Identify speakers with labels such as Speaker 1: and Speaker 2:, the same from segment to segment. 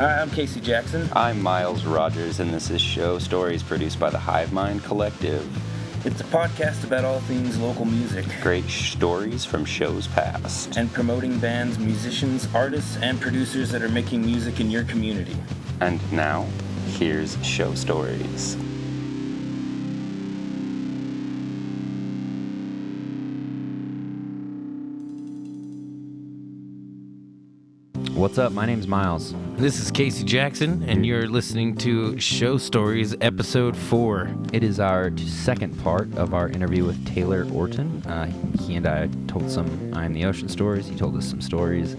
Speaker 1: Hi, I'm Casey Jackson.
Speaker 2: I'm Miles Rogers, and this is Show Stories, produced by the Hive Mind Collective.
Speaker 1: It's a podcast about all things local music.
Speaker 2: Great stories from shows past.
Speaker 1: And promoting bands, musicians, artists, and producers that are making music in your community.
Speaker 2: And now, here's Show Stories.
Speaker 3: What's up? My name's Miles.
Speaker 4: This is Casey Jackson, and you're listening to Show Stories, Episode 4.
Speaker 3: It is our second part of our interview with Taylor Orton. He and I told some Eye in the Ocean stories. He told us some stories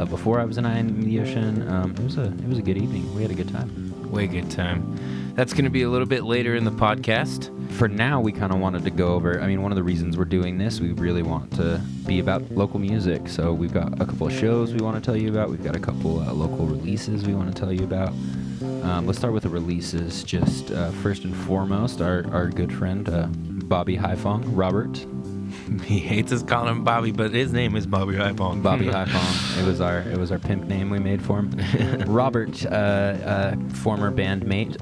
Speaker 3: before I was in Eye in the Ocean. It was a good evening. We had a good time.
Speaker 4: Way good time. That's going to be a little bit later in the podcast.
Speaker 3: For now, we kind of wanted to go over, one of the reasons we're doing this, we really want to be about local music. So we've got a couple of shows we want to tell you about. We've got a couple local releases we want to tell you about. Let's start with the releases. Just first and foremost, our good friend, Bobby Haifong, Robert.
Speaker 4: He hates us calling him Bobby, but his name is Bobby Haifong.
Speaker 3: Bobby Haifong. It was our pimp name we made for him. Robert, former bandmate.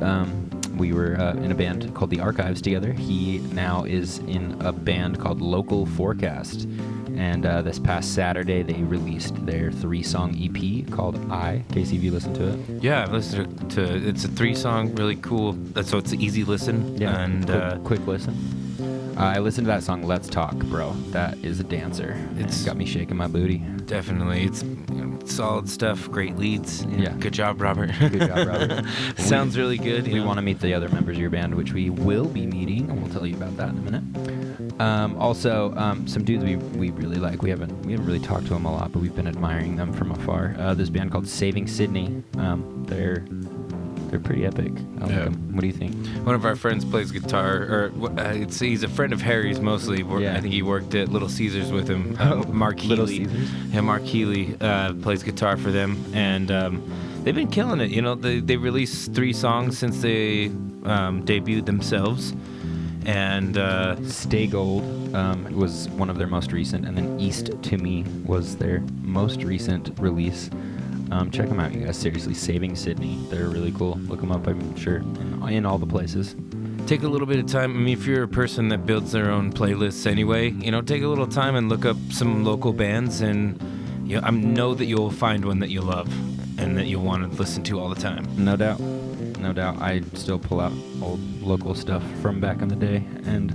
Speaker 3: We were in a band called The Archives together. He now is in a band called Local Forecast. And this past Saturday, they released their 3-song EP called I. Casey, have you listened to it?
Speaker 4: Yeah, I've listened to it. It's a 3-song, really cool. So it's an easy listen.
Speaker 3: Yeah,
Speaker 4: and
Speaker 3: quick listen. I listened to that song, Let's Talk, bro. That is a dancer. It's got me shaking my booty.
Speaker 4: Definitely. It's solid stuff, great leads.
Speaker 3: Yeah.
Speaker 4: Good job, Robert.
Speaker 3: Good job, Robert.
Speaker 4: Sounds really good.
Speaker 3: We want to meet the other members of your band, which we will be meeting, and we'll tell you about that in a minute. Also, some dudes we really like. We haven't really talked to them a lot, but we've been admiring them from afar. This band called Saving Sydney. They're pretty epic. I like them. What do you think?
Speaker 4: One of our friends plays guitar, he's a friend of Harry's mostly.
Speaker 3: Yeah.
Speaker 4: I think he worked at Little Caesars with him. Mark Healy.
Speaker 3: Little Caesars?
Speaker 4: Yeah, Mark Healy plays guitar for them, and they've been killing it. You know, they released 3 songs since they debuted themselves, and
Speaker 3: Stay Gold was one of their most recent, and then East to Me was their most recent release. Check them out, you guys. Seriously, Saving Sydney. They're really cool. Look them up, I'm sure, in all the places.
Speaker 4: Take a little bit of time. I mean, if you're a person that builds their own playlists anyway, take a little time and look up some local bands, and I know that you'll find one that you love and that you'll want to listen to all the time.
Speaker 3: No doubt. I still pull out old local stuff from back in the day, and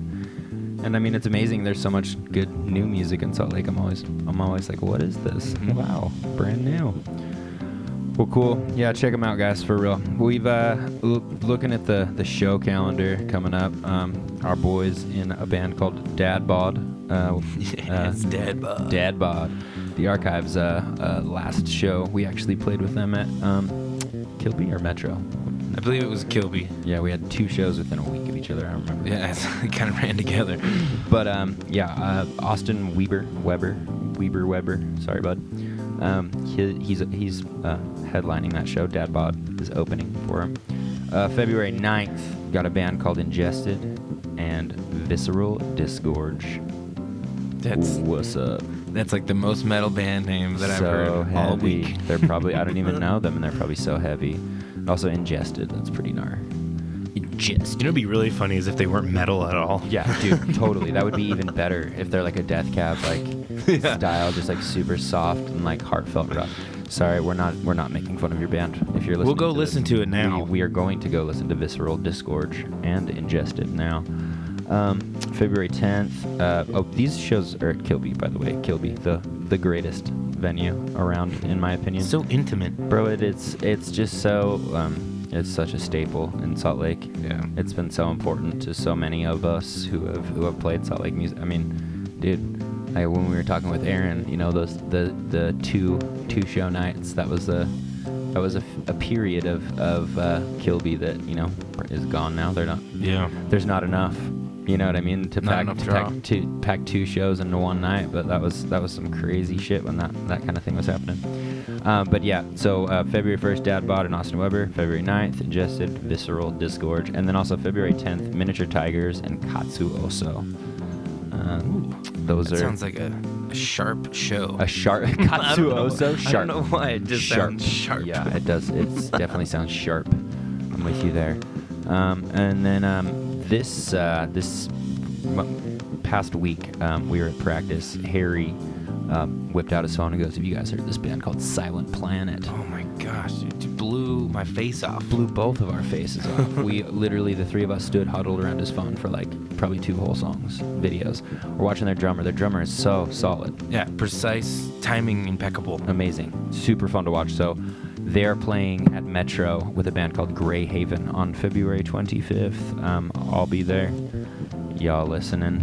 Speaker 3: I mean, it's amazing. There's so much good new music in Salt Lake. I'm always like, what is this? Wow, brand new. Well, cool. Yeah, check them out, guys, for real. We've looking at the show calendar coming up. Our boys in a band called Dad Bod.
Speaker 4: Yes, Dad Bod.
Speaker 3: Dad Bod. The Archives last show, we actually played with them at Kilby or Metro.
Speaker 4: I believe it was Kilby.
Speaker 3: Yeah, we had 2 shows within a week of each other. I remember.
Speaker 4: Yeah, it kind of ran together.
Speaker 3: But Austin Weber. Sorry, bud. He's headlining that show. Dad Bod is opening for him. February 9th, got a band called Ingested and Visceral Disgorge. What's up?
Speaker 4: That's like the most metal band name that I've heard
Speaker 3: heavy.
Speaker 4: All week.
Speaker 3: They're probably, I don't even know them, and they're probably so heavy. And also Ingested, that's pretty gnar.
Speaker 4: Ingested. It'd be really funny is if they weren't metal at all.
Speaker 3: Yeah, dude, totally. That would be even better if they're like a Death Cab style, just like super soft and like heartfelt rock. Sorry, we're not making fun of your band. If you're listening,
Speaker 4: we'll go listen to it now.
Speaker 3: We are going to go listen to Visceral Disgorge and Ingested now. February 10th. These shows are at Kilby, by the way. Kilby, the greatest venue around, in my opinion.
Speaker 4: So intimate,
Speaker 3: bro. It's just so. It's such a staple in Salt Lake.
Speaker 4: Yeah,
Speaker 3: it's been so important to so many of us who have played Salt Lake music. I mean, dude, when we were talking with Aaron, those the two show nights. That was a period of Kilby that is gone now. They're not.
Speaker 4: Yeah,
Speaker 3: there's not enough. You know what I mean? To pack 2 shows into one night, but that was some crazy shit when that kind of thing was happening. But yeah, so February 1st, Dad Bod and Austin Weber. February 9th, Ingested, Visceral, Disgorge. And then also February 10th, Miniature Tigers and Katsu Oso. Those
Speaker 4: That
Speaker 3: are
Speaker 4: sounds like a sharp show.
Speaker 3: a sharp Katsuoso sharp.
Speaker 4: I don't know why it just sounds sharp.
Speaker 3: Yeah, it does. It definitely sounds sharp. I'm with you there. And then this past week, we were at practice. Harry whipped out his phone and goes, "Have you guys heard this band called Silent Planet?"
Speaker 4: Oh my gosh, it blew my face off.
Speaker 3: Blew both of our faces off. We literally, the three of us stood huddled around his phone for like probably 2 whole songs, videos. We're watching their drummer. Their drummer is so solid.
Speaker 4: Yeah, precise, timing impeccable.
Speaker 3: Amazing. Super fun to watch. So they're playing at Metro with a band called Grey Haven on February 25th. I'll be there. Y'all listening,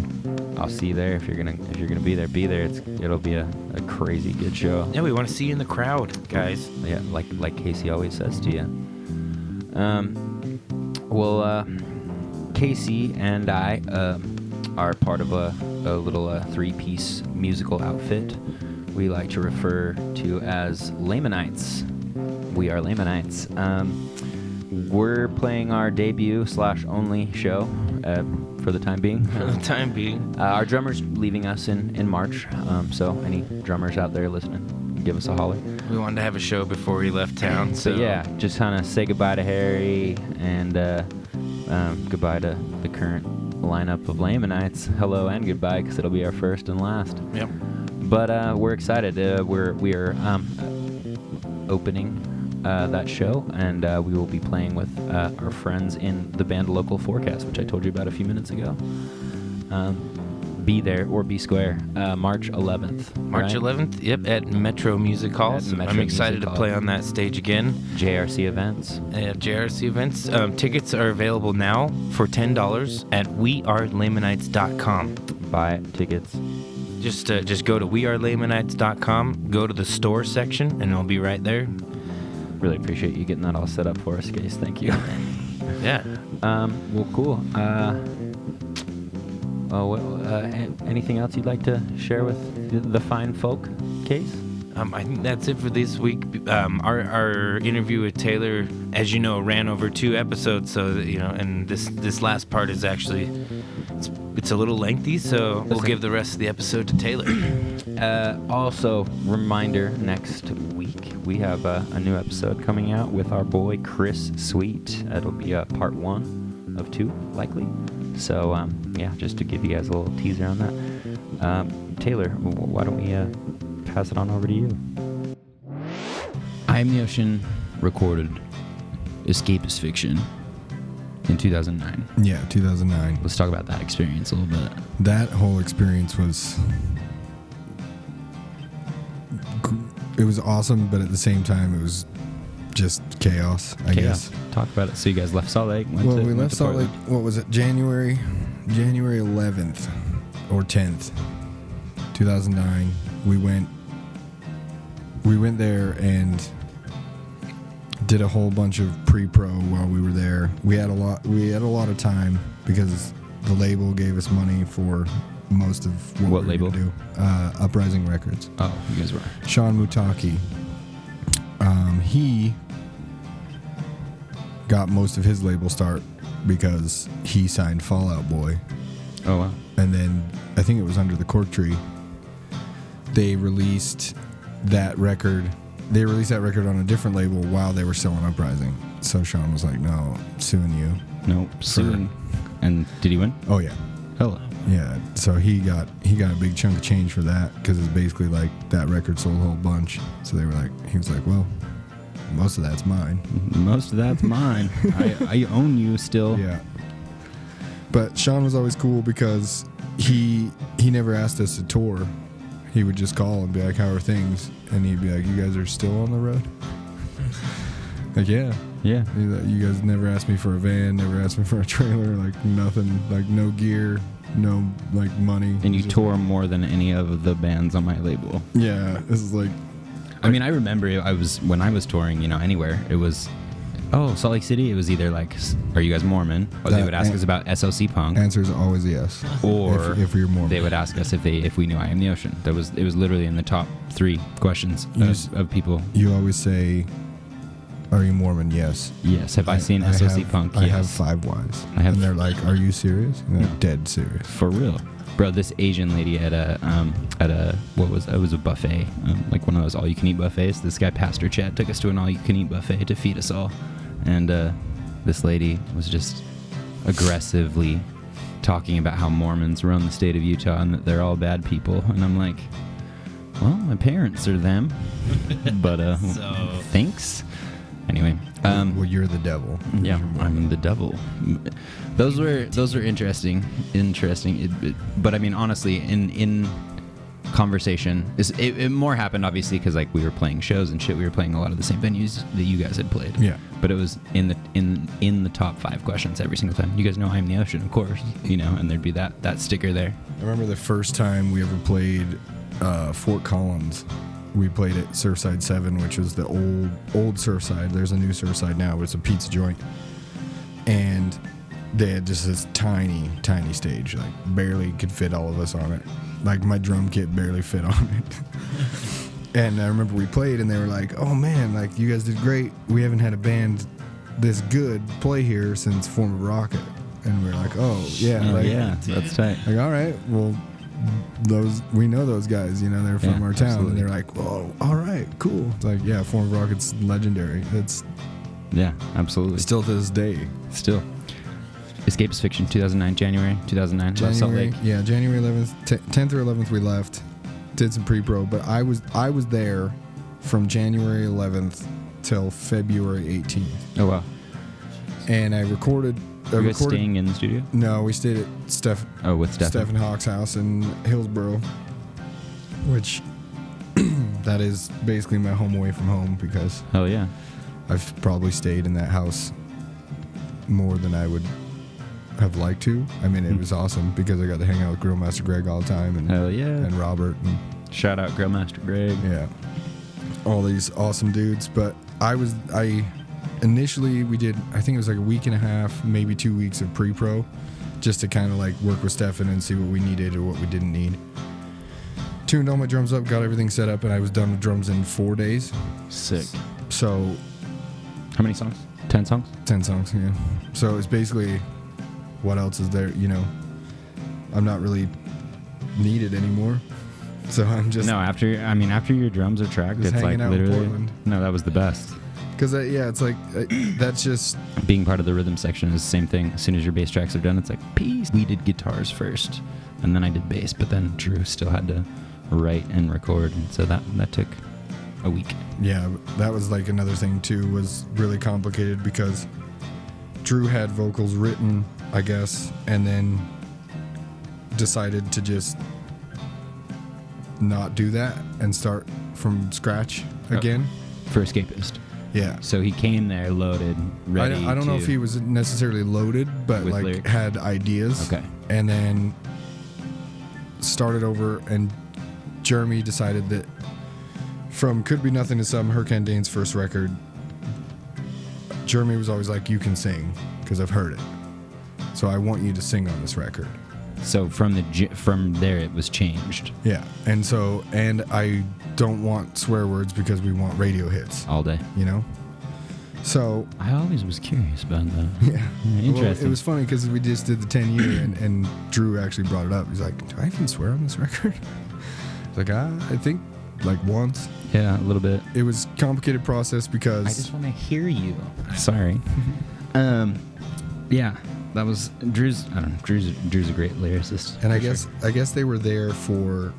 Speaker 3: I'll see you there. If you're gonna be there, be there. It'll be a crazy good show.
Speaker 4: Yeah, we want to see you in the crowd, guys.
Speaker 3: Yeah, like Casey always says to you. Casey and I are part of a little 3-piece musical outfit we like to refer to as Lamanites. We are Lamanites. We're playing our debut / only show for the time being.
Speaker 4: For the time being.
Speaker 3: Our drummer's leaving us in March, so any drummers out there listening, give us a holler.
Speaker 4: We wanted to have a show before he left town, so
Speaker 3: yeah, just kind of say goodbye to Harry and goodbye to the current lineup of Lamanites. Hello and goodbye, because it'll be our first and last.
Speaker 4: Yep.
Speaker 3: But we're excited. We are opening that show, and we will be playing with our friends in the band Local Forecast, which I told you about a few minutes ago. Be there or be square. March 11th.
Speaker 4: March
Speaker 3: right?
Speaker 4: 11th, yep, at Metro Music Hall.
Speaker 3: At Metro
Speaker 4: I'm excited
Speaker 3: Music
Speaker 4: to
Speaker 3: Hall.
Speaker 4: play on that stage again.
Speaker 3: JRC events.
Speaker 4: JRC events. Tickets are available now for $10 at wearelamanites.com.
Speaker 3: Buy tickets.
Speaker 4: Just go to wearelamanites.com, go to the store section, and it'll be right there.
Speaker 3: Really appreciate you getting that all set up for us, Case. Thank you.
Speaker 4: Yeah.
Speaker 3: Well, cool. Anything else you'd like to share with the fine folk, Case?
Speaker 4: I think that's it for this week. Our interview with Taylor, as you know, ran over 2 episodes, so that, and this last part is actually it's a little lengthy, so we'll give the rest of the episode to Taylor.
Speaker 3: Also, reminder, next week we have a new episode coming out with our boy Chris Sweet. It'll be part 1 of 2, likely. So, yeah, just to give you guys a little teaser on that. Taylor, why don't we pass it on over to you?
Speaker 5: I Am the Ocean recorded escapist fiction in 2009.
Speaker 6: Yeah, 2009.
Speaker 5: Let's talk about that experience a little bit.
Speaker 6: That whole experience was awesome, but at the same time it was just chaos, I guess.
Speaker 5: Talk about it. So you guys left Salt Lake.
Speaker 6: We left Salt Lake, what was it, January 11th or 10th, 2009. We went there and did a whole bunch of pre-pro while we were there. We had a lot of time because the label gave us money for most of what we were
Speaker 5: label?
Speaker 6: gonna do. Uprising Records.
Speaker 5: Oh, you guys were.
Speaker 6: Sean Mutaki. He got most of his label start because he signed Fall Out Boy.
Speaker 5: Oh, wow.
Speaker 6: And then I think it was Under the Cork Tree. They released that record. They released that record on a different label while they were still on Uprising. So Sean was like, "No, I'm suing you."
Speaker 5: No, soon. And did he win?
Speaker 6: Oh yeah,
Speaker 5: Hello.
Speaker 6: yeah. So he got a big chunk of change for that because it's basically like that record sold a whole bunch. So he was like, "Well, most of that's mine."
Speaker 5: Most of that's mine. I own you still.
Speaker 6: Yeah. But Sean was always cool because he never asked us to tour. He would just call and be like, "How are things?" And he'd be like, "You guys are still on the road?" Like, yeah.
Speaker 5: Yeah.
Speaker 6: He's like, "You guys never asked me for a van, never asked me for a trailer, like nothing, like no gear, no like money."
Speaker 5: And you
Speaker 6: Just
Speaker 5: tour more than any of the bands on my label.
Speaker 6: Yeah, this is like,
Speaker 5: I mean, I remember when I was touring, anywhere, it was, Salt Lake City, it was either like, are you guys Mormon? Or they would ask us about S.L.C. Punk.
Speaker 6: answer is always yes.
Speaker 5: Or
Speaker 6: if you're Mormon.
Speaker 5: they would ask us if we knew I Am the Ocean. It was literally in the top 3 questions of people.
Speaker 6: You always say, "Are you Mormon?" Yes.
Speaker 5: Yes. Have I seen S.L.C. Punk? Yes.
Speaker 6: I have 5 wives.
Speaker 5: I have-
Speaker 6: And they're like, "Are you serious?" And they're dead serious.
Speaker 5: For real. Bro, this Asian lady at a it was a buffet, like one of those all-you-can-eat buffets. This guy, Pastor Chad, took us to an all-you-can-eat buffet to feed us all, and this lady was just aggressively talking about how Mormons run the state of Utah and that they're all bad people, and I'm like, well, my parents are them, but thanks. Anyway,
Speaker 6: well, you're the devil.
Speaker 5: yeah, I'm the devil. Those were interesting. But I mean, honestly, in conversation, it more happened obviously because like we were playing shows and shit. We were playing a lot of the same venues that you guys had played.
Speaker 6: Yeah.
Speaker 5: But it was in the top 5 questions every single time. You guys know I'm the Ocean, of course. You know, and there'd be that sticker there.
Speaker 6: I remember the first time we ever played Fort Collins. We played at Surfside 7, which was the old Surfside. There's a new Surfside now, but it's a pizza joint. And they had just this tiny, tiny stage. Like, barely could fit all of us on it. Like, my drum kit barely fit on it. And I remember we played, and they were like, oh, man, like, you guys did great. We haven't had a band this good play here since Form of Rocket. And we were like, oh, yeah.
Speaker 5: Oh,
Speaker 6: like,
Speaker 5: yeah, that's tight.
Speaker 6: Like, all right, well, we know those guys, you know, they're from our town.
Speaker 5: Absolutely.
Speaker 6: And they're like, whoa, all right, cool. It's like, yeah, Form of Rocket's legendary. It's
Speaker 5: Yeah, absolutely.
Speaker 6: still to this day.
Speaker 5: Still. Escapist Fiction, 2009, January 2009, Love Salt Lake.
Speaker 6: Yeah, January 11th, 10th or 11th we left, did some pre-pro, but I was there from January 11th till February 18th.
Speaker 5: Oh, wow.
Speaker 6: And I recorded...
Speaker 5: Were you guys staying in the studio?
Speaker 6: No, we stayed at
Speaker 5: with
Speaker 6: Stephen Hawk's house in Hillsboro, which that is basically my home away from home because
Speaker 5: Hell yeah.
Speaker 6: I've probably stayed in that house more than I would have liked to. I mean, it was awesome because I got to hang out with Grillmaster Greg all the time and
Speaker 5: Hell yeah.
Speaker 6: and Robert and
Speaker 5: Shout out Grillmaster Greg.
Speaker 6: yeah, all these awesome dudes. But initially we did, I think it was like a week and a half, maybe 2 weeks of pre-pro, just to kind of like work with Stefan and see what we needed or what we didn't need. Tuned all my drums up, got everything set up, and I was done with drums in 4 days.
Speaker 5: Sick.
Speaker 6: So
Speaker 5: How many songs? 10 songs?
Speaker 6: 10 songs, yeah. So it's basically, what else is there, you know? I'm not really needed anymore. So I'm just...
Speaker 5: No, after your drums are tracked,
Speaker 6: Just
Speaker 5: it's like
Speaker 6: hanging out in
Speaker 5: literally...
Speaker 6: Portland.
Speaker 5: No, that was the best.
Speaker 6: Because, yeah, it's like, that's just...
Speaker 5: Being part of the rhythm section is the same thing. As soon as your bass tracks are done, it's like, peace. We did guitars first, and then I did bass, but then Drew still had to write and record, and so that took a week.
Speaker 6: Yeah, that was like another thing, too, was really complicated because Drew had vocals written, I guess, and then decided to just not do that and start from scratch again.
Speaker 5: For Escapist.
Speaker 6: Yeah.
Speaker 5: So he came there loaded, ready.
Speaker 6: I don't know if he was necessarily loaded, but
Speaker 5: With
Speaker 6: like
Speaker 5: lyrics?
Speaker 6: had ideas.
Speaker 5: Okay.
Speaker 6: And then started over, and Jeremy decided that from Could Be Nothing to Some, Hurricane Dane's first record, Jeremy was always like, you can sing, because I've heard it. So I want you to sing on this record.
Speaker 5: So from there it was changed
Speaker 6: Yeah. And I don't want swear words because we want radio hits,
Speaker 5: all day.
Speaker 6: you know? So
Speaker 5: I always was curious about that.
Speaker 6: yeah.
Speaker 5: Interesting.
Speaker 6: Well, it was funny because we just did the 10 year and Drew actually brought it up. He's like, do I even swear on this record? I was like, I think like once.
Speaker 5: Yeah, a little bit.
Speaker 6: It was a complicated process because
Speaker 5: I just want to hear you. Sorry. Yeah, that was Drew's. I don't know. Drew's a great lyricist.
Speaker 6: and I
Speaker 5: for
Speaker 6: guess they were there for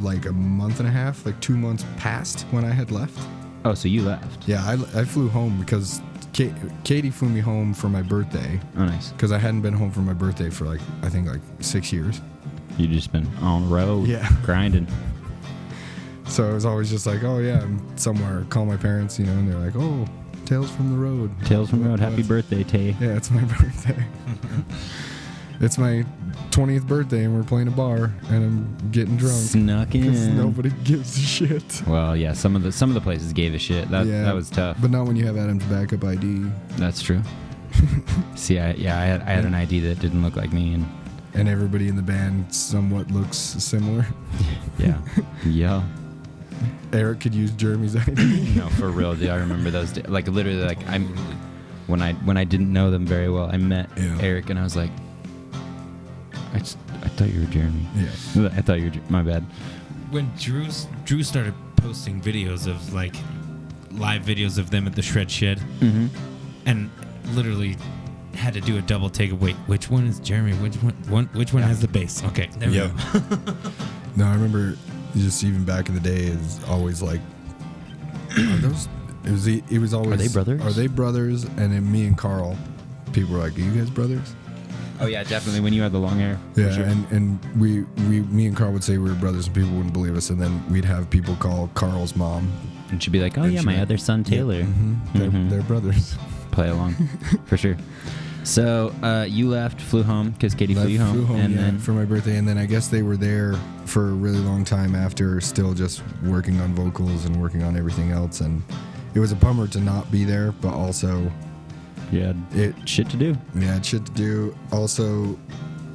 Speaker 6: like a month and a half, like 2 months past when I had left.
Speaker 5: Oh, so you left?
Speaker 6: Yeah, I flew home because Katie flew me home for my birthday
Speaker 5: Oh, nice.
Speaker 6: because I hadn't been home for my birthday for like, I think like 6 years.
Speaker 5: You just been on the road,
Speaker 6: Yeah.
Speaker 5: grinding.
Speaker 6: So it was always just like, oh yeah, I'm somewhere. Call my parents, you know, and they're like, oh, Tales from the Road.
Speaker 5: Tales from the Road. Happy
Speaker 6: What's-
Speaker 5: birthday, Tay.
Speaker 6: Yeah, it's my birthday. It's my 20th birthday, and we're playing a bar, and I'm getting drunk
Speaker 5: Snuck
Speaker 6: because
Speaker 5: in.
Speaker 6: nobody gives a shit.
Speaker 5: Well, yeah, some of the places gave a shit. That was tough.
Speaker 6: But not when you have Adam's backup ID
Speaker 5: That's true. See, I had an ID that didn't look like me, and
Speaker 6: and everybody in the band somewhat looks similar.
Speaker 5: yeah, yeah.
Speaker 6: Eric could use Jeremy's ID.
Speaker 5: No, for real, dude. I remember those days. Like literally, like when I didn't know them very well, I met
Speaker 6: Yeah.
Speaker 5: Eric, and I was like, I thought you were Jeremy.
Speaker 6: Yeah.
Speaker 5: I thought you were. My bad.
Speaker 7: When Drew started posting videos of like live videos of them at the Shred Shed,
Speaker 5: Mm-hmm.
Speaker 7: and literally had to do a double take of wait, which one is Jeremy? Which one has the bass? Okay, there we
Speaker 6: Yep.
Speaker 7: go.
Speaker 6: No, I remember just even back in the day, is always like, are those? It was always.
Speaker 5: Are they brothers?
Speaker 6: Are they brothers? And then me and Carl, people were like, "Are you guys brothers?"
Speaker 5: Oh yeah, definitely. When you had the long hair. for
Speaker 6: Yeah,
Speaker 5: sure.
Speaker 6: and me and Carl would say we were brothers, and people wouldn't believe us, and then we'd have people call Carl's mom.
Speaker 5: And she'd be like, "Oh
Speaker 6: And
Speaker 5: yeah,
Speaker 6: she'd
Speaker 5: my
Speaker 6: be like,
Speaker 5: other son Taylor."
Speaker 6: They're brothers.
Speaker 5: Play along, for sure. So you left, flew home because Katie flew you home,
Speaker 6: Flew home,
Speaker 5: and
Speaker 6: yeah,
Speaker 5: then
Speaker 6: for my birthday, and then I guess they were there for a really long time after, still just working on vocals and working on everything else, and it was a bummer to not be there, but also
Speaker 5: you had shit to do.
Speaker 6: we had shit to do. Also,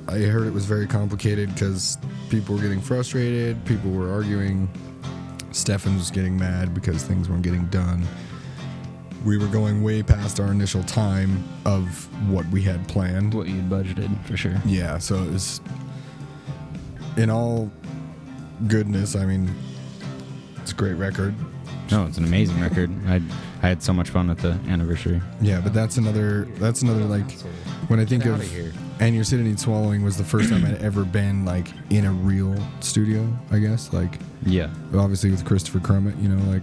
Speaker 6: I heard it was very complicated because people were getting frustrated, people were arguing, Stefan was getting mad because things weren't getting done. We were going way past our initial time of what we had planned.
Speaker 5: What you'd budgeted, for sure.
Speaker 6: Yeah, so it was, in all goodness, I mean, it's a great record.
Speaker 5: No, it's an amazing record. I had so much fun at the anniversary.
Speaker 6: Yeah, but that's another like, when I think of And You're Sitting and Swallowing was the first time I'd ever been like in a real studio, I guess. Like,
Speaker 5: Yeah,
Speaker 6: obviously with Christopher Crummett, you know, like,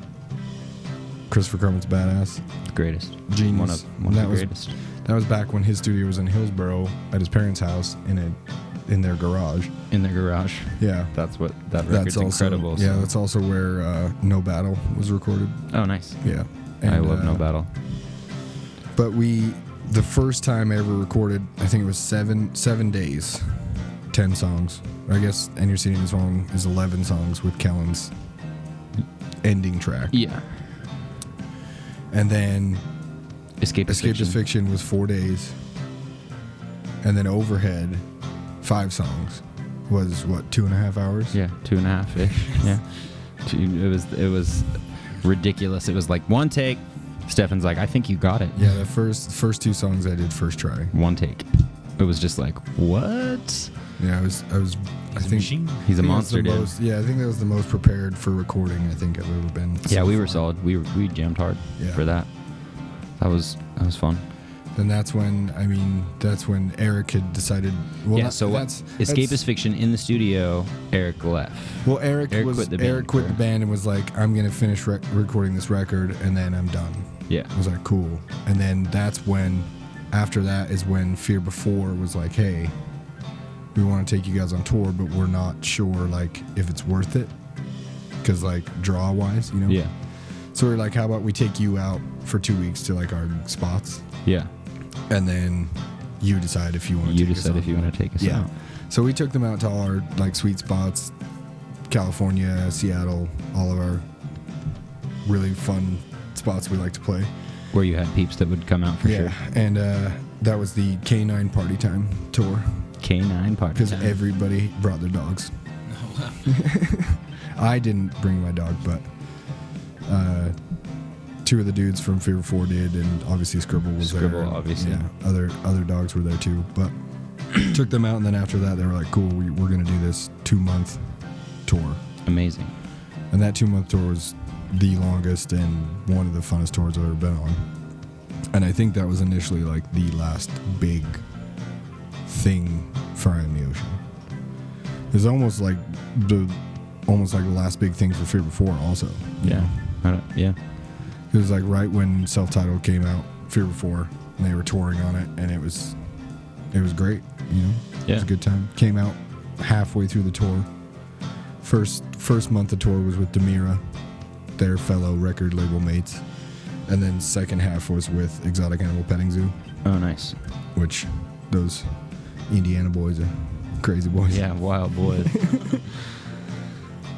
Speaker 6: Christopher Crummett's badass.
Speaker 5: the greatest.
Speaker 6: Genius.
Speaker 5: One of
Speaker 6: And
Speaker 5: the greatest.
Speaker 6: That was back when his studio was in Hillsboro at his parents' house in their garage.
Speaker 5: In their garage.
Speaker 6: Yeah.
Speaker 5: That's what that record's incredible.
Speaker 6: Yeah,
Speaker 5: so-
Speaker 6: that's also where No Battle was recorded.
Speaker 5: Oh, nice.
Speaker 6: Yeah.
Speaker 5: I love No Battle.
Speaker 6: But the first time I ever recorded, I think it was 7 days, 10 songs. I guess And You're Sitting and Swallowing is 11 songs with Kellen's ending track.
Speaker 5: Yeah.
Speaker 6: And then
Speaker 5: Escape is
Speaker 6: Escape is Fiction was 4 days. And then Overhead, 5 songs, was what, 2.5 hours?
Speaker 5: Yeah, 2.5 ish. Yeah. It was ridiculous. It was like one take. Stefan's like, I think you got it.
Speaker 6: Yeah, the first 2 songs I did first try.
Speaker 5: One take. It was just like, what?
Speaker 6: Yeah, I think
Speaker 7: machine.
Speaker 5: He's a
Speaker 6: I think
Speaker 5: monster,
Speaker 6: that's the
Speaker 5: dude.
Speaker 6: most, yeah, I think that was the most prepared for recording I think I've ever been.
Speaker 5: Yeah,
Speaker 6: so
Speaker 5: we were
Speaker 6: far.
Speaker 5: solid. We jammed hard
Speaker 6: Yeah.
Speaker 5: for that. That was fun.
Speaker 6: Then that's when Eric had decided. Well,
Speaker 5: Yeah. So Escape is Fiction in the studio. Eric left.
Speaker 6: Well, Eric
Speaker 5: quit the band
Speaker 6: quit
Speaker 5: for-
Speaker 6: the band and was like, I'm gonna finish recording this record and then I'm done.
Speaker 5: Yeah.
Speaker 6: I was like, cool. And then that's when, after that is when Fear Before was like, hey, we want to take you guys on tour, but we're not sure like if it's worth it, because like draw wise, you know.
Speaker 5: Yeah.
Speaker 6: So we're like, how about we take you out for 2 weeks to like our spots,
Speaker 5: Yeah.
Speaker 6: and then you decide if you want to.
Speaker 5: You
Speaker 6: take us
Speaker 5: decide
Speaker 6: on.
Speaker 5: if you want to take us
Speaker 6: Yeah.
Speaker 5: out.
Speaker 6: So we took them out to all our like sweet spots, California, Seattle, all of our really fun spots we like to play.
Speaker 5: Where you had peeps that would come out for sure.
Speaker 6: And that was the K9 Party Time tour,
Speaker 5: K9 party
Speaker 6: because
Speaker 5: time.
Speaker 6: everybody brought their dogs. I didn't bring my dog, but 2 of the dudes from Fear 4 did, and obviously Scribble was there.
Speaker 5: Scribble,
Speaker 6: and,
Speaker 5: obviously.
Speaker 6: Yeah, other dogs were there too. But took them out, and then after that, they were like, "Cool, we're gonna do this 2-month tour."
Speaker 5: Amazing.
Speaker 6: And that 2-month tour was the longest and one of the funnest tours I've ever been on. And I think that was initially like the last big thing for Eye on the Ocean. It's almost like the last big thing for Fear Before also. you
Speaker 5: Yeah.
Speaker 6: know?
Speaker 5: Yeah.
Speaker 6: It was like right when Self-Titled came out, Fear Before, and they were touring on it, and it was great, you know? It
Speaker 5: Yeah.
Speaker 6: was a good time. Came out halfway through the tour. First month of tour was with Demira, their fellow record label mates. And then second half was with Exotic Animal Petting Zoo,
Speaker 5: Oh, nice.
Speaker 6: which those Indiana boys are crazy boys.
Speaker 5: Yeah, wild boys.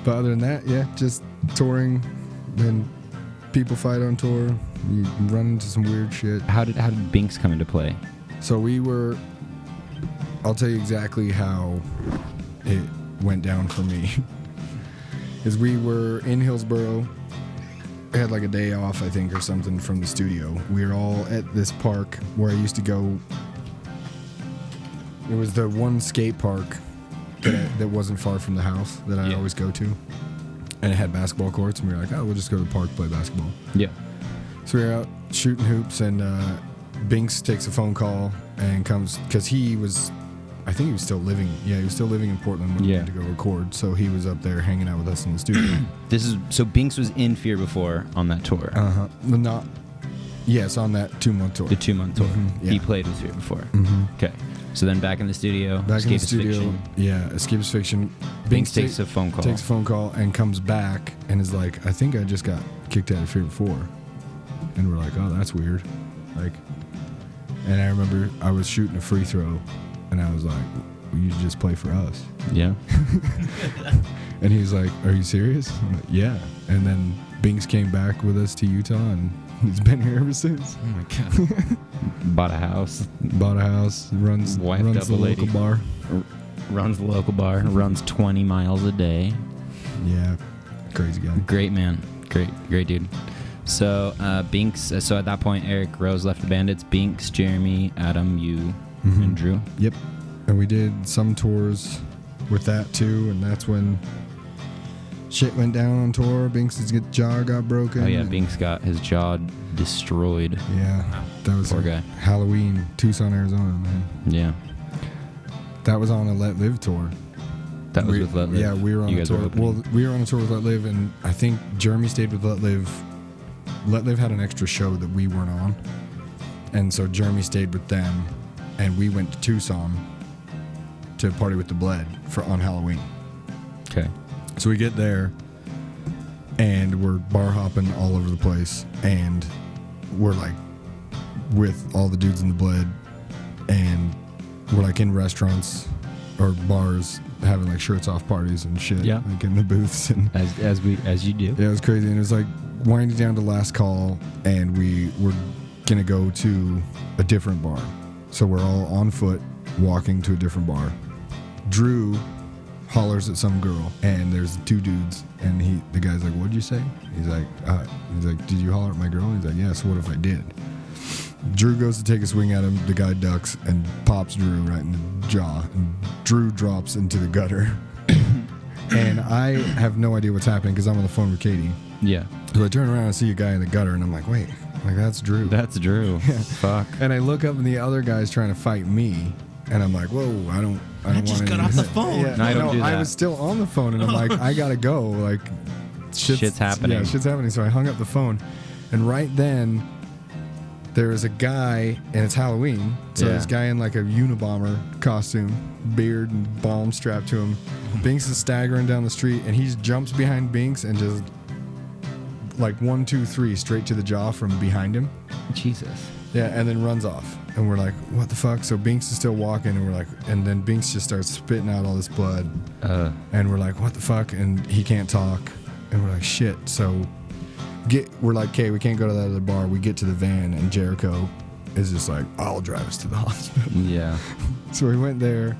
Speaker 6: But other than that, yeah, just touring. Then people fight on tour. You run into some weird shit.
Speaker 5: How did Binks come into play?
Speaker 6: So I'll tell you exactly how it went down for me. Is we were in Hillsboro. I had like a day off, I think, or something from the studio. We were all at this park where I used to go It was the one skate park that wasn't far from the house that I always go to. And it had basketball courts, and we were like, oh, we'll just go to the park, play basketball.
Speaker 5: Yeah.
Speaker 6: So we were out shooting hoops, and Binks takes a phone call and comes, because I think he was still living in Portland when we went to go record, so he was up there hanging out with us in the studio.
Speaker 5: So Binks was in Fear before on that tour.
Speaker 6: Yes, on that 2-month tour.
Speaker 5: The 2-month tour.
Speaker 6: Mm-hmm, yeah.
Speaker 5: He played with Fear before.
Speaker 6: Mm-hmm.
Speaker 5: Okay. So then back in the studio.
Speaker 6: Escapist Fiction.
Speaker 5: Binks takes a phone call.
Speaker 6: And comes back and is like, I think I just got kicked out of Fear before. And we're like, oh, that's weird. Like, and I remember I was shooting a free throw, and I was like, well, you should just play for us.
Speaker 5: Yeah.
Speaker 6: And he was like, are you serious? I'm like, yeah. And then Binks came back with us to Utah, and he's been here ever since.
Speaker 7: Oh my god.
Speaker 5: Bought a house.
Speaker 6: Runs
Speaker 5: Wifed
Speaker 6: the local bar.
Speaker 5: Runs the local bar. Runs 20 miles a day.
Speaker 6: Yeah. Crazy guy.
Speaker 5: Great man. Great dude. So Binks. So at that point, Eric Rose left the band. It's Binks, Jeremy, Adam, you, and Drew.
Speaker 6: Yep. And we did some tours with that too, and that's when shit went down on tour. Binks' jaw got broken.
Speaker 5: Oh yeah, Binks got his jaw destroyed.
Speaker 6: Yeah, that was
Speaker 5: Poor guy.
Speaker 6: Halloween, Tucson, Arizona, man.
Speaker 5: Yeah.
Speaker 6: That was on a Let Live tour.
Speaker 5: That was with Let Live.
Speaker 6: Yeah, we were on
Speaker 5: You
Speaker 6: a
Speaker 5: guys
Speaker 6: tour.
Speaker 5: were opening.
Speaker 6: Well, we were on a tour with Let Live, and I think Jeremy stayed with Let Live. Let Live had an extra show that we weren't on, and so Jeremy stayed with them, and we went to Tucson to party with the Bled on Halloween.
Speaker 5: Okay.
Speaker 6: So we get there, and we're bar hopping all over the place, and we're like with all the dudes in the Bled, and we're like in restaurants or bars having like shirts off parties and shit.
Speaker 5: Yeah.
Speaker 6: Like in the booths, and
Speaker 5: As you do.
Speaker 6: yeah, it was crazy. And it was like winding down to last call, and we were gonna go to a different bar. So we're all on foot walking to a different bar. Drew hollers at some girl, and there's 2 dudes, and the guy's like, what'd you say? He's like, did you holler at my girl? He's like, yeah, so what if I did? Drew goes to take a swing at him, the guy ducks and pops Drew right in the jaw, and Drew drops into the gutter. And I have no idea what's happening because I'm on the phone with Katie.
Speaker 5: Yeah.
Speaker 6: So I turn around and see a guy in the gutter, and I'm like, wait, like that's Drew.
Speaker 5: That's Drew.
Speaker 6: Yeah.
Speaker 5: Fuck.
Speaker 6: And I look up, and the other guy's trying to fight me, and I'm like, whoa, I don't
Speaker 7: just
Speaker 6: want
Speaker 7: got off the phone.
Speaker 6: Yeah,
Speaker 5: No, I don't do
Speaker 6: I
Speaker 5: that.
Speaker 6: was still on the phone, and I'm like, I gotta go. Like,
Speaker 5: Shit's happening.
Speaker 6: Yeah, shit's happening. So I hung up the phone, and right then there is a guy, and it's Halloween. So
Speaker 5: Yeah.
Speaker 6: this guy in like a Unabomber costume, beard and bomb strapped to him. Binks is staggering down the street, and he jumps behind Binks and just like 1, 2, 3 straight to the jaw from behind him.
Speaker 5: Jesus.
Speaker 6: Yeah, and then runs off. And we're like, what the fuck? So Binks is still walking, and we're like, and then Binks just starts spitting out all this blood. And we're like, what the fuck? And he can't talk. And we're like, shit. So we're like, okay, we can't go to that other bar. We get to the van, and Jericho is just like, I'll drive us to the hospital.
Speaker 5: Yeah.
Speaker 6: So we went there.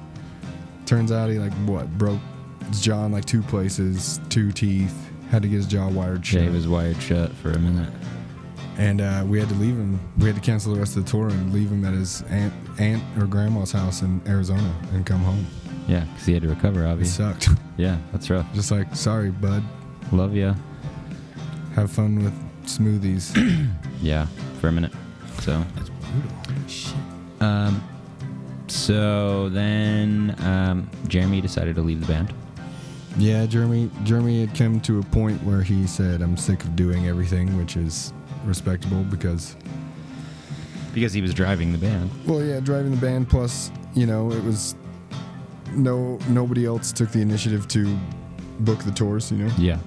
Speaker 6: Turns out he broke his jaw in like 2 places, 2 teeth. Had to get his jaw wired shut.
Speaker 5: Yeah, he was wired shut for a minute.
Speaker 6: And we had to leave him. We had to cancel the rest of the tour and leave him at his aunt or grandma's house in Arizona and come home.
Speaker 5: Yeah, because he had to recover,
Speaker 6: It
Speaker 5: obviously.
Speaker 6: sucked.
Speaker 5: Yeah, that's rough.
Speaker 6: Just like, sorry, bud.
Speaker 5: Love ya.
Speaker 6: Have fun with smoothies.
Speaker 5: Yeah, for a minute. So.
Speaker 7: That's brutal. Shit.
Speaker 5: So then Jeremy decided to leave the band.
Speaker 6: Yeah, Jeremy had come to a point where he said, I'm sick of doing everything, which is respectable because
Speaker 5: Because he was driving the band.
Speaker 6: well, yeah, driving the band, plus, it was nobody else took the initiative to book the tours,
Speaker 5: Yeah.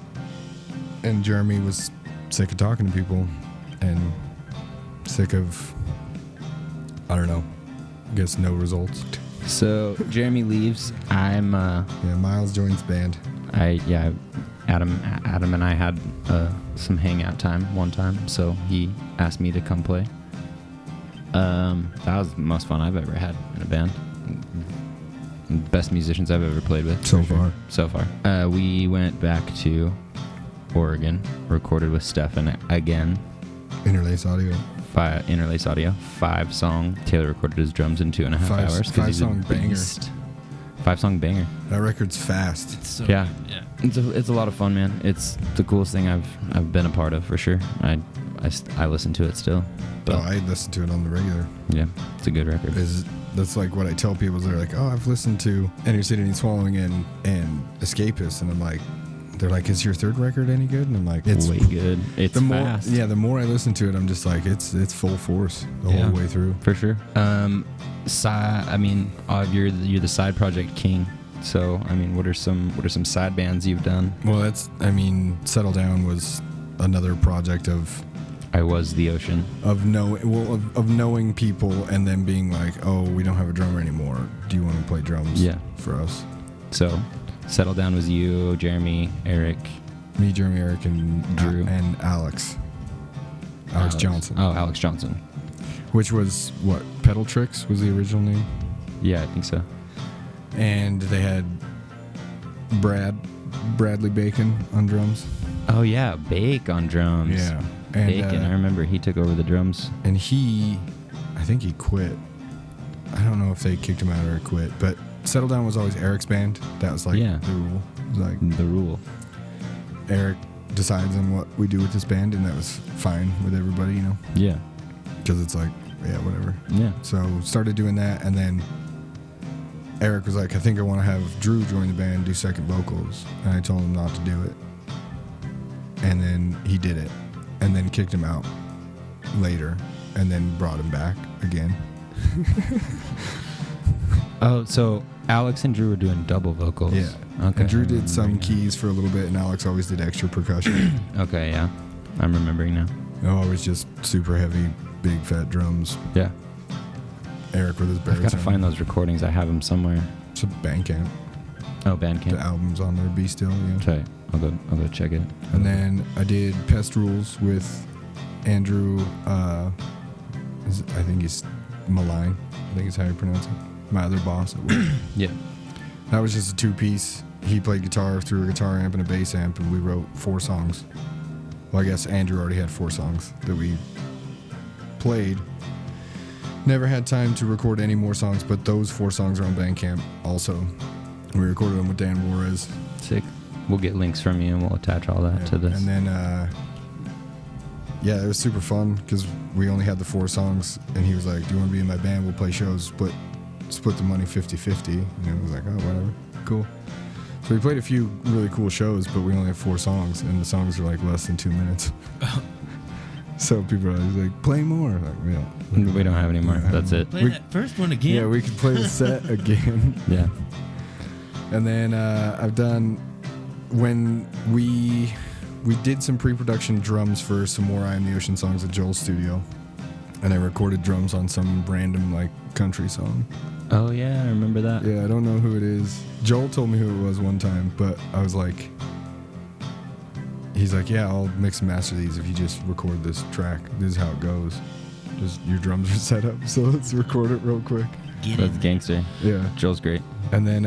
Speaker 6: And Jeremy was sick of talking to people and sick of, I don't know, I guess no results.
Speaker 5: So Jeremy leaves. I'm
Speaker 6: Yeah, Miles joins band.
Speaker 5: Adam and I had some hangout time one time, so he asked me to come play. That was the most fun I've ever had in a band. Best musicians I've ever played with.
Speaker 6: So
Speaker 5: for
Speaker 6: far.
Speaker 5: So far. We went back to Oregon, recorded with Stefan again.
Speaker 6: Interlace Audio.
Speaker 5: Interlace Audio, 5-song. Taylor recorded his drums in 2.5 hours. 'Cause he's a
Speaker 6: 5-song banger.
Speaker 5: beast. 5-song banger.
Speaker 6: That record's fast.
Speaker 7: It's so
Speaker 5: Yeah.
Speaker 7: good. Yeah.
Speaker 5: It's a lot of fun, man. It's the coolest thing I've been a part of for sure. I listen to it still. But
Speaker 6: Oh, I listen to it on the regular.
Speaker 5: yeah, it's a good record.
Speaker 6: That's like what I tell people. They're like, "Oh, I've listened to Enter City and Swallowing and Escapist," and I'm like, they're like, "Is your third record any good?" And I'm like, "It's
Speaker 5: way good. It's
Speaker 6: the more,
Speaker 5: fast.
Speaker 6: yeah, the more I listen to it, I'm just like, it's full force the
Speaker 5: Yeah.
Speaker 6: whole way through.
Speaker 5: For sure. You're the side project king. So, I mean, what are some side bands you've done?
Speaker 6: Well, Settle Down was another project of
Speaker 5: I Was the Ocean.
Speaker 6: of knowing people and then being like, "Oh, we don't have a drummer anymore. Do you want to play drums
Speaker 5: Yeah.
Speaker 6: for us?"
Speaker 5: So, Settle Down was you, Jeremy, Eric,
Speaker 6: Me, Jeremy, Eric, and
Speaker 5: Drew.
Speaker 6: and Alex Johnson.
Speaker 5: Oh, Alex Johnson.
Speaker 6: Which was what? Pedal Tricks was the original name.
Speaker 5: Yeah, I think so.
Speaker 6: And they had Bradley Bacon on drums.
Speaker 5: Oh yeah, Bake on drums.
Speaker 6: Yeah. And,
Speaker 5: Bacon. I remember he took over the drums.
Speaker 6: And I think he quit. I don't know if they kicked him out or quit, but Settle Down was always Eric's band. That was like
Speaker 5: Yeah.
Speaker 6: the rule. It was like
Speaker 5: The rule.
Speaker 6: Eric decides on what we do with this band, and that was fine with everybody, you know,
Speaker 5: Yeah.
Speaker 6: because it's like, yeah, whatever.
Speaker 5: Yeah.
Speaker 6: So started doing that, and then Eric was like, I think I want to have Drew join the band, do second vocals, and I told him not to do it. And then he did it, and then kicked him out later, and then brought him back again.
Speaker 5: Oh, so Alex and Drew were doing double vocals.
Speaker 6: Yeah.
Speaker 5: Okay.
Speaker 6: And Drew did some keys for a little bit, and Alex always did extra percussion.
Speaker 5: Okay, yeah. I'm remembering now.
Speaker 6: Always just super heavy, big fat drums.
Speaker 5: Yeah.
Speaker 6: Eric with his baritone.
Speaker 5: I've got to find those recordings. I have them somewhere.
Speaker 6: It's a Bandcamp.
Speaker 5: Oh,
Speaker 6: The
Speaker 5: Bandcamp.
Speaker 6: album's on there, Be Still, yeah.
Speaker 5: Tight. I'll go check it.
Speaker 6: And then I did Pest Rules with Andrew, I think he's Malign. I think is how you pronounce it. My other boss at work.
Speaker 5: Yeah.
Speaker 6: That was just a 2-piece. He played guitar through a guitar amp and a bass amp, and we wrote 4 songs. Well, I guess Andrew already had 4 songs that we played. Never had time to record any more songs, but those 4 songs are on Bandcamp also. We recorded them with Dan Juarez.
Speaker 5: Sick. We'll get links from you and we'll attach all that to this.
Speaker 6: And then, yeah, it was super fun because we only had the 4 songs, and he was like, "Do you want to be in my band? We'll play shows, split the money 50-50. And it was like, "Oh, whatever, cool." So we played a few really cool shows, but we only have 4 songs, and the songs are like less than 2 minutes. So people are always like, "Play more." Like,
Speaker 5: we don't have any more. That's it.
Speaker 7: Play that first one again.
Speaker 6: Yeah, we could play the set again.
Speaker 5: Yeah.
Speaker 6: And then I've done when we did some pre-production drums for some more I Am the Ocean songs at Joel's studio, and I recorded drums on some random like country song.
Speaker 5: Oh yeah, I remember that.
Speaker 6: Yeah, I don't know who it is. Joel told me who it was one time, but I was like, he's like, "Yeah, I'll mix and master these if you just record this track. This is how it goes. Just your drums are set up, so let's record it real quick."
Speaker 5: That's gangster.
Speaker 6: Yeah.
Speaker 5: Joel's great.
Speaker 6: And then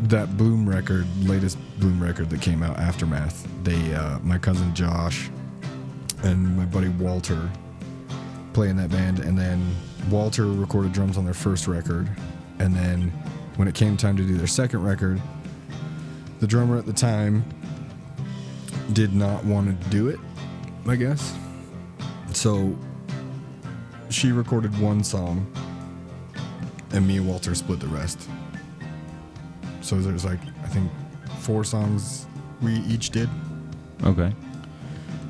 Speaker 6: that Bloom record, latest Bloom record that came out, Aftermath, they my cousin Josh and my buddy Walter play in that band, and then Walter recorded drums on their first record, and then when it came time to do their second record, the drummer at the time did not want to do it, I guess. So she recorded 1 song, and me and Walter split the rest. So there's like, I think 4 songs we each did.
Speaker 5: Okay.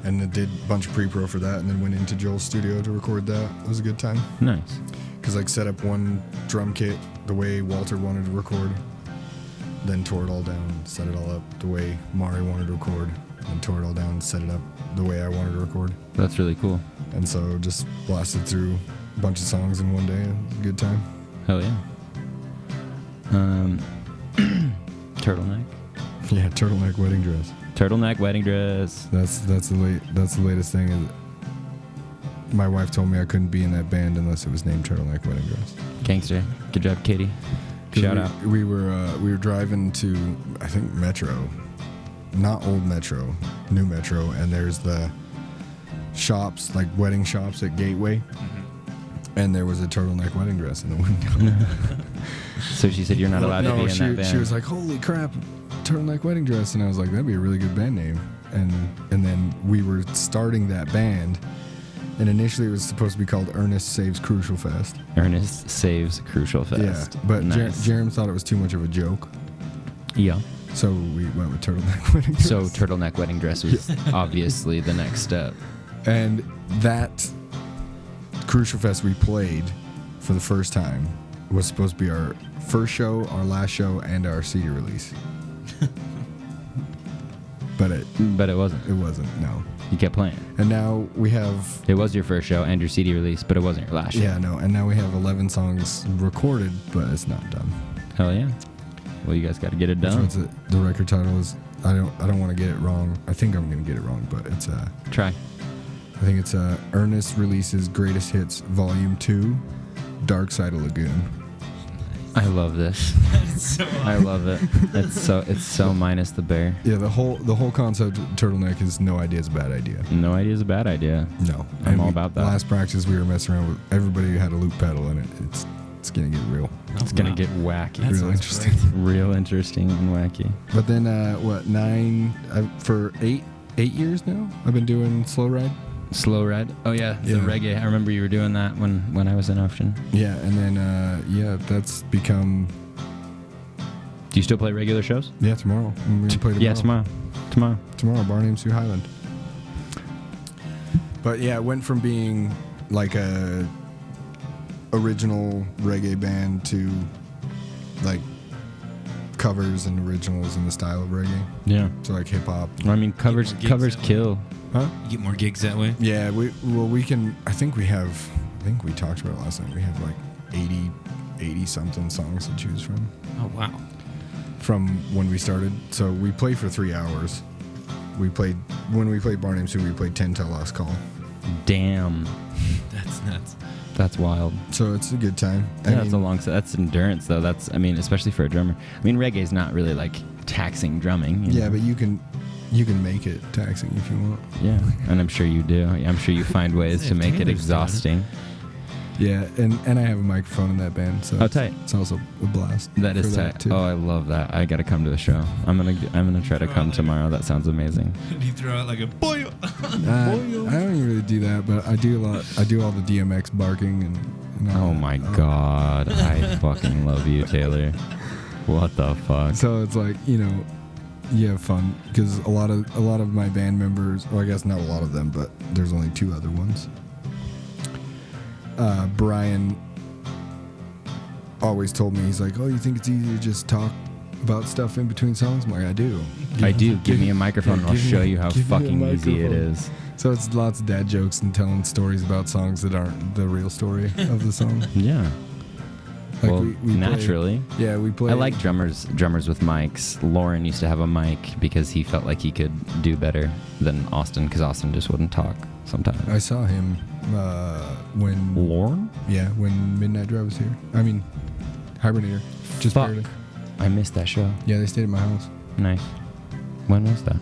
Speaker 6: And it did a bunch of pre-pro for that, and then went into Joel's studio to record that. It was a good time.
Speaker 5: Nice.
Speaker 6: Because like set up one drum kit the way Walter wanted to record, then tore it all down, set it all up the way Mari wanted to record, then tore it all down, set it up the way I wanted to record.
Speaker 5: That's really cool.
Speaker 6: And so just blasted through a bunch of songs in one day. It was a good time.
Speaker 5: Hell yeah. Turtleneck.
Speaker 6: Yeah, turtleneck wedding dress.
Speaker 5: Turtleneck wedding dress.
Speaker 6: That's the latest thing. Is my wife told me I couldn't be in that band unless it was named Turtleneck Wedding Dress.
Speaker 5: Gangster. Good job, Katie.
Speaker 6: 'Cause
Speaker 5: Shout out.
Speaker 6: We were driving to, I think, Metro, not old Metro, new Metro, and there's the shops, like wedding shops at Gateway, and there was a turtleneck wedding dress in the window.
Speaker 5: So she said you're not allowed to be in that band.
Speaker 6: She was like, "Holy crap, turtleneck wedding dress," and I was like, "That'd be a really good band name." And then we were starting that band, and initially it was supposed to be called Ernest Saves Crucial Fest.
Speaker 5: Ernest Saves Crucial Fest.
Speaker 6: Yeah, but
Speaker 5: nice.
Speaker 6: Jerem thought it was too much of a joke,
Speaker 5: Yeah.
Speaker 6: so we went with turtleneck wedding dress.
Speaker 5: So turtleneck wedding dress was obviously the next step.
Speaker 6: And that Crucial Fest we played for the first time was supposed to be our first show, our last show, and our CD release. But it
Speaker 5: wasn't.
Speaker 6: It wasn't, no.
Speaker 5: You kept playing.
Speaker 6: And now we have...
Speaker 5: It was your first show and your CD release, but it wasn't your last show.
Speaker 6: Yeah, no. And now we have 11 songs recorded, but it's not done.
Speaker 5: Hell yeah. Well, you guys got to get it
Speaker 6: Which
Speaker 5: done.
Speaker 6: one's it? The record title is... I don't want to get it wrong. I think I'm going to get it wrong, but it's...
Speaker 5: Try.
Speaker 6: I think it's Ernest Releases Greatest Hits Volume 2, Dark Side of Lagoon.
Speaker 5: I love this. I love it. It's so minus the bear.
Speaker 6: Yeah, the whole concept of turtleneck is no idea is a bad idea.
Speaker 5: No idea is a bad idea.
Speaker 6: No.
Speaker 5: I'm all about that.
Speaker 6: Last practice we were messing around with everybody who had a loop pedal in it. It's gonna get real.
Speaker 5: It's gonna get wacky.
Speaker 7: That
Speaker 6: Real
Speaker 7: sounds
Speaker 6: interesting.
Speaker 5: Real interesting and wacky.
Speaker 6: But then for 8 years now I've been doing Slow Ride.
Speaker 5: Slow Ride. Oh yeah, the
Speaker 6: Yeah.
Speaker 5: reggae. I remember you were doing that when I was in Ocean.
Speaker 6: Yeah, and then that's become
Speaker 5: Do you still play regular shows?
Speaker 6: tomorrow. I'm gonna play tomorrow.
Speaker 5: Yeah, tomorrow.
Speaker 6: Tomorrow, Bar Name Sioux Highland. But yeah, it went from being like a original reggae band to like covers and originals in the style of reggae.
Speaker 5: Yeah.
Speaker 6: So like hip hop.
Speaker 5: I mean, covers
Speaker 7: more gigs that way.
Speaker 5: kill.
Speaker 6: Huh?
Speaker 7: You get more gigs that way?
Speaker 6: Yeah, we can. I think we talked about it last night. We have like 80 something songs to choose from.
Speaker 7: Oh, wow.
Speaker 6: From when we started. So we play for 3 hours. When we played Bar Name Sioux, we played 10 Till Last Call.
Speaker 5: Damn.
Speaker 7: That's nuts.
Speaker 5: That's wild.
Speaker 6: So it's a good time.
Speaker 5: Yeah, that's a long set. That's endurance, though. Especially for a drummer. I mean, reggae's not really like taxing drumming. You know?
Speaker 6: But you can make it taxing if you want.
Speaker 5: Yeah, and I'm sure you do. I'm sure you find ways to make it
Speaker 7: Taylor's
Speaker 5: exhausting.
Speaker 6: Yeah, and I have a microphone in that band, so
Speaker 5: Oh, tight.
Speaker 6: it's also a blast.
Speaker 5: That is
Speaker 6: for
Speaker 5: tight.
Speaker 6: too.
Speaker 5: Oh, I love that. I gotta come to the show. I'm gonna try to come tomorrow. That sounds amazing.
Speaker 7: You throw out like a boy.
Speaker 6: I don't even really do that, but I do a lot. I do all the DMX barking and all
Speaker 5: Oh
Speaker 6: that.
Speaker 5: my god, I fucking love you, Taylor. What the fuck?
Speaker 6: So it's like, you have fun because a lot of my band members, well, I guess not a lot of them, but there's only 2 other ones. Brian always told me, he's like, "Oh, you think it's easy to just talk about stuff in between songs?" I'm like, "I do.
Speaker 5: I do. Give me a microphone and I'll show you how
Speaker 6: give me a
Speaker 5: fucking easy it
Speaker 6: microphone.
Speaker 5: is.
Speaker 6: So it's lots of dad jokes and telling stories about songs that aren't the real story of the song.
Speaker 5: Yeah.
Speaker 6: Like
Speaker 5: Well,
Speaker 6: we play-
Speaker 5: naturally.
Speaker 6: we play.
Speaker 5: I like drummers with mics. Lauren used to have a mic because he felt like he could do better than Austin because Austin just wouldn't talk sometimes.
Speaker 6: I saw him when
Speaker 5: Lauren?
Speaker 6: when Midnight Drive was here. I mean, Hibernator. Just
Speaker 5: Fuck.
Speaker 6: barely.
Speaker 5: I missed that show.
Speaker 6: Yeah, they stayed at my house.
Speaker 5: Nice. When was that?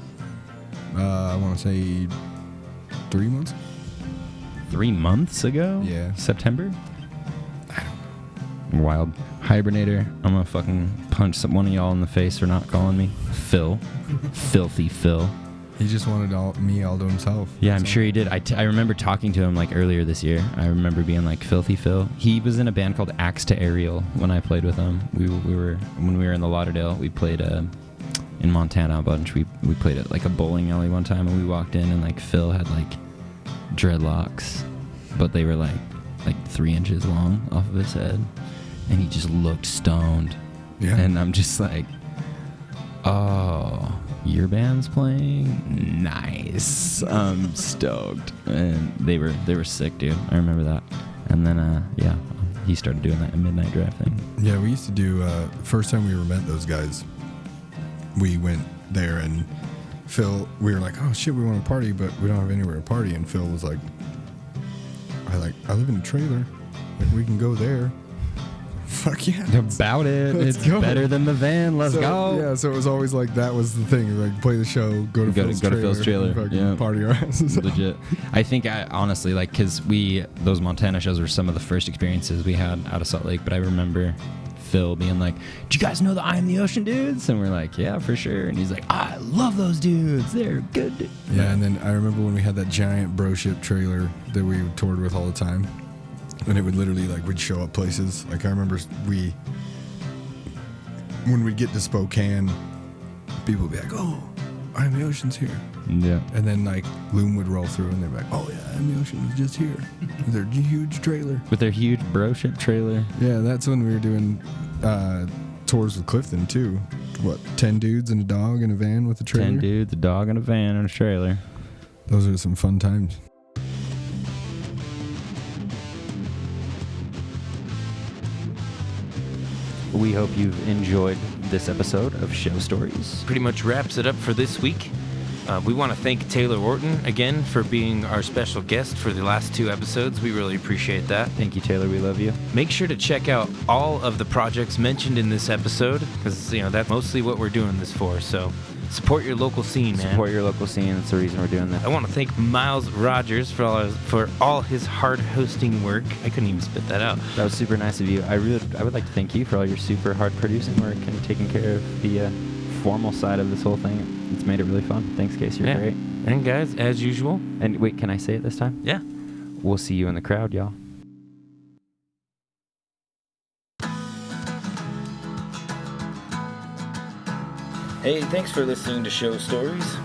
Speaker 6: I want to say 3 months.
Speaker 5: 3 months ago?
Speaker 6: Yeah.
Speaker 5: September? Wild. Hibernator. I'm gonna fucking punch one of y'all in the face for not calling me Phil. Filthy Phil.
Speaker 6: He just wanted me all to himself.
Speaker 5: Yeah, I'm
Speaker 6: That's
Speaker 5: sure
Speaker 6: all.
Speaker 5: he did. I remember talking to him like earlier this year. I remember being like Filthy Phil. He was in a band called Axe to Aerial when I played with him. When we were in the Lauderdale, we played in Montana a bunch. We played at like a bowling alley one time, and we walked in and like Phil had like dreadlocks, but they were like 3 inches long off of his head, and he just looked stoned.
Speaker 6: Yeah.
Speaker 5: And I'm just like, oh, your band's playing? Nice. I'm stoked. And they were sick, dude. I remember that. And then he started doing that Midnight Drive thing.
Speaker 6: Yeah, we used to do. First time we ever met those guys, we went there and Phil. We were like, "Oh shit, we want to party, but we don't have anywhere to party." And Phil was like, "I live in a trailer. Like, we can go there." fuck yeah.
Speaker 5: About it.
Speaker 6: Let's
Speaker 5: It's
Speaker 6: go.
Speaker 5: better than the van. Let's
Speaker 6: So,
Speaker 5: go.
Speaker 6: Yeah, so it was always like that was the thing. Like play the show, go to Phil's trailer. And fucking
Speaker 5: Yeah.
Speaker 6: party our asses off.
Speaker 5: Legit. I think honestly, like, because those Montana shows were some of the first experiences we had out of Salt Lake, but I remember Phil being like, "Do you guys know the I Am the Ocean dudes?" And we're like, "Yeah, for sure." And he's like, "I love those dudes. They're good dudes."
Speaker 6: Yeah, and then I remember when we had that giant bro ship trailer that we toured with all the time. And it would literally, like, we'd show up places. Like, I remember when we'd get to Spokane, people would be like, "Oh, I Am the Ocean's here."
Speaker 5: Yeah.
Speaker 6: And then, like, Loom would roll through and they'd be like, "Oh, yeah, I Am the Ocean is just here." With their huge trailer.
Speaker 5: With their huge bro ship trailer.
Speaker 6: Yeah, that's when we were doing tours with Clifton, too. What, 10 dudes and a dog in a van with a trailer?
Speaker 5: 10 dudes, a dog, and a van and a trailer.
Speaker 6: Those are some fun times.
Speaker 5: We hope you've enjoyed this episode of Show Stories.
Speaker 4: Pretty much wraps it up for this week. We want to thank Taylor Orton again for being our special guest for the last 2 episodes. We really appreciate that.
Speaker 5: Thank you, Taylor. We love you.
Speaker 4: Make sure to check out all of the projects mentioned in this episode, because that's mostly what we're doing this for. So support your local scene, man.
Speaker 5: Support your local scene. That's the reason we're doing this.
Speaker 4: I want to thank Miles Rogers for all his hard hosting work. I couldn't even spit that out.
Speaker 5: That was super nice of you. I would like to thank you for all your super hard producing work and taking care of the formal side of this whole thing. It's made it really fun. Thanks, Casey. You're great.
Speaker 4: And guys, as usual.
Speaker 5: And wait, can I say it this time?
Speaker 4: Yeah.
Speaker 5: We'll see you in the crowd, y'all.
Speaker 1: Hey, thanks for listening to Show Stories.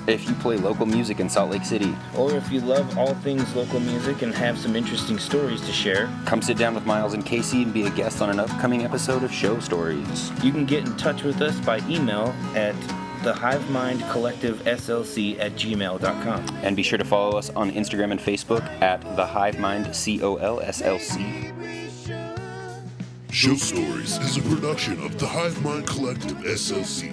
Speaker 2: If you play local music in Salt Lake City,
Speaker 1: Or if you love all things local music and have some interesting stories to share,
Speaker 2: come sit down with Miles and Casey and be a guest on an upcoming episode of Show Stories.
Speaker 1: you can get in touch with us by email at thehivemindcollectiveslc@gmail.com.
Speaker 2: And be sure to follow us on Instagram and Facebook at The Hive Mind COLSLC.
Speaker 8: Show Stories is a production of the Hive Mind Collective, S.L.C.